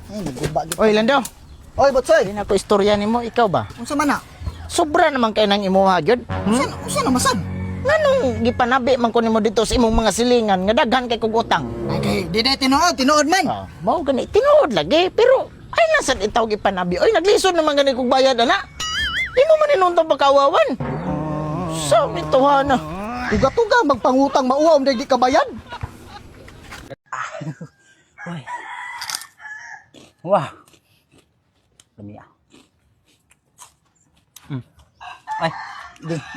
Ay, naguba. Oy, Lando. Oy, Butsoy. Hindi na ko istorya nimo, ikaw ba? Unsa man na? Sobra naman kayo nang imuha, gyud. Unsa na masad? Nganong gipanabi man ko nimo dito sa imong mga silingan nga daghan kay kog utang? Ay, kay, di tinuod man. Mao gani tinuod lagi, pero ay nasad itaw gipanabi. Oy, naglisod naman gani kog bayad ana. Imo man inuntang pagkawawan. Sa mituhana. Tuga-tuga magpangutang mauwaw di ka bayad. Oy. Wah. Dami ah. Ay,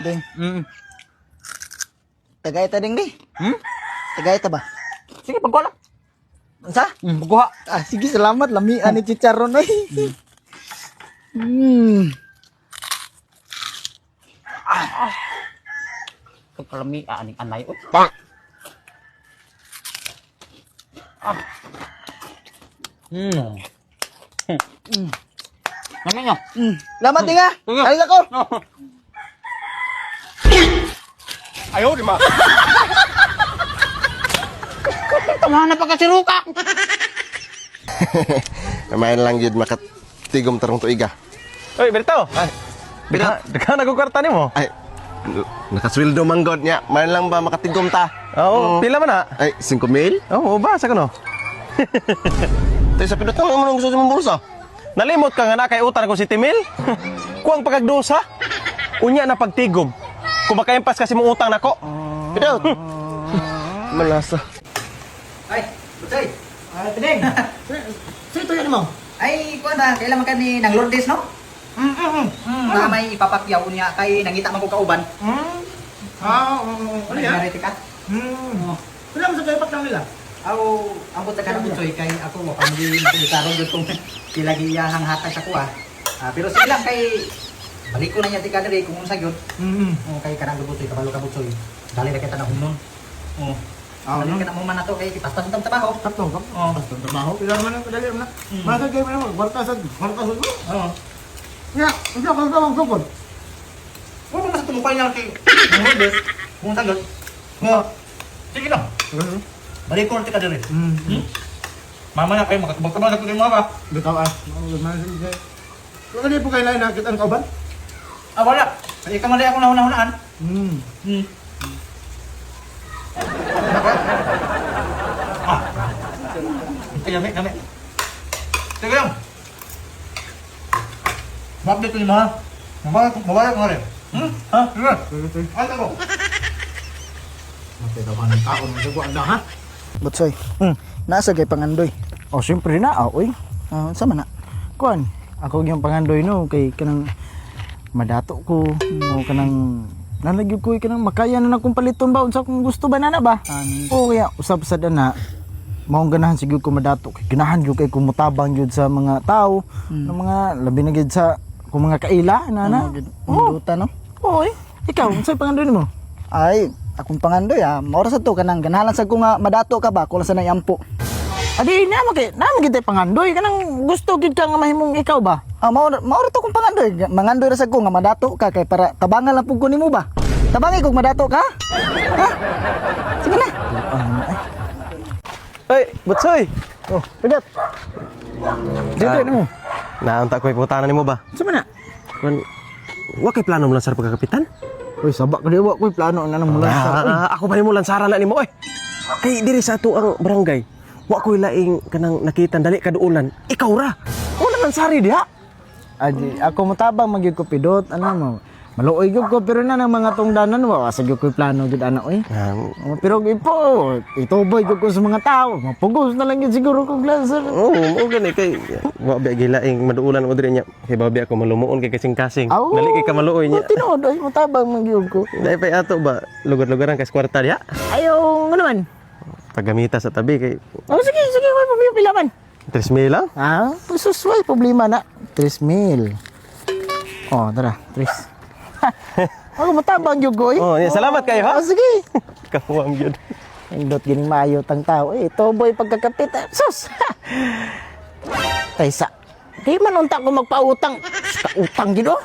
Ding. mm. Tagay ta ding di. Hmm? Tagay ta ba? Sige, pagkuha. Unsa? Pagkuha. Ah, sige, salamat. Lamian ni Chicharon ay. Kalami aning anay oi. Ano nyo? Salamat din nga. Alila ko. Ayaw, di ma. Tama na pagkasiruka. Namayan lang yun makatigom tarong tuiga. Oy, Berto. Ay, deka nagkukarta nimo. Ay, nakasweldo manggod niya. Mayan lang ba makatigom ta? Oo, pila man na? Ay, 5,000? Oo, basa ko no. Tayo sa pinutang mo nang gusto sa mong bulsa. Nalimot ka nga na kay utang ko si Timil. Kuang pagagdusa. Unya na pagtigom. Kung makayampas kasi mong utang nako. Pinut! Malasa. Ay, Butsoy. Ah, Tideng. Sito yan mo. Ay, kuha na. Kailan man ka ni ng Lourdes, no? Na may ipapakyaw niya kay nangita man ko kauban. Ano yan? Nangyari ka? Wala mo sa kaipat lang nila. Aw, ambot ta kana Butsoy kay ako wa pa mo karon jud kung kilagiyahang hatag sa kuha. Pero sige lang kay balik ko na niya tika diri kung unsa gyud. Kay kanang Butsoy kabalo ka Butsoy. Dali ra kita na humnon. Dali ka na mo man ato kay pastas untang trabaho. Tatlong kap. Basta trabaho. Pila naman ang kadali na. Masa kayo mo naman. Bartasad mo. Ya, hindi ako ang sugod. Mo man sa tumupay niya kay Lourdes. Kung unsa gyud. Sige lang. Balik ko na tika diri. Mama na kayo makatubag-tubag ako din mo ba? Bitaw ah. Kung ano po kayo lain nakita ang kauban? Wala. Kaya ka man ako nahuna-hunaan. Kami. Sige lang. Mabit ko ni Mahal. Mabaya ko rin. Ha? Sige. Ano ko? Makita ka ng tao ng suguan na ha? Butsoy. Nasa kay pangandoy. Oh, siyempre na, oy. Sa man na? Kuan, ako yung pangandoy no, kay kanang madato ko, o kanang nalagyo ko kanang makaya na akong paliton ba unsa kung gusto ba na ba? Oo, kaya usab sa dana. Maong ganahan siguro ko madato kay ganahan jud kay kumutabang jud sa mga tao, ng mga labi na gid sa kung mga kaila na. Duta no? Oy, ikaw unsa pangandoy nimo? Ay, akong pangandoy maura sa to kanang ganahan sa ko nga madato ka ba kung sa nayampo. Adi na magid pangandoy kanang gusto gid ka nga mahimong ikaw ba? Maura to kong pangandoy. Mangandoy ra sa ko nga madato ka kay para tabangan lang pug ko nimo ba? Tabangi kog madato ka? Ha? Sige na. Oy, Butsoy. Oh, pidat. Dito mo. Naunta ko iputanan nimo ba? Unsa man na? Kun wa kay plano mo lang sa pagkapitan? Uy, sabak ko di wa koy plano na nang mula sa. Ako pa nimo lansaran na nimo oy. Kay diri sa ato ang barangay. Wa ko'y laing kanang nakita dali kaduulan. Ikaw ra. Wala lansari diha. Adi, ako motabang magyud ko pidot, ano mo. Maluoy gyud ko pero na nang mga tungdanan wa sa gyud ko plano gyud ana oy. Pero ipo, ituboy gyud ko sa mga tao. Mapugos na lang gyud siguro kog lansar. Oo, mo gani kay wa ba gilaing maduulan mo diri nya. Kay babi ako malumuon kay kasing-kasing. Dali kay ka maluoy nya. Tinuod ay motabang magyud ko. Dai pay ato ba lugar-lugaran kay kwarta diha. Ayaw ano man. Paggamita sa tabi kay Oh sige, way pila man. 3,000 lang. Susway problema na. 3,000. Oh, tara, 3. Ako matabang gyud ko. Oh, salamat kayo ha. Sige. Kapuang gyud. Indot gining maayo tang tao. Toboy pagkakapit. Sus. Kaysa. Di man unta ko magpautang. Utang gid oh.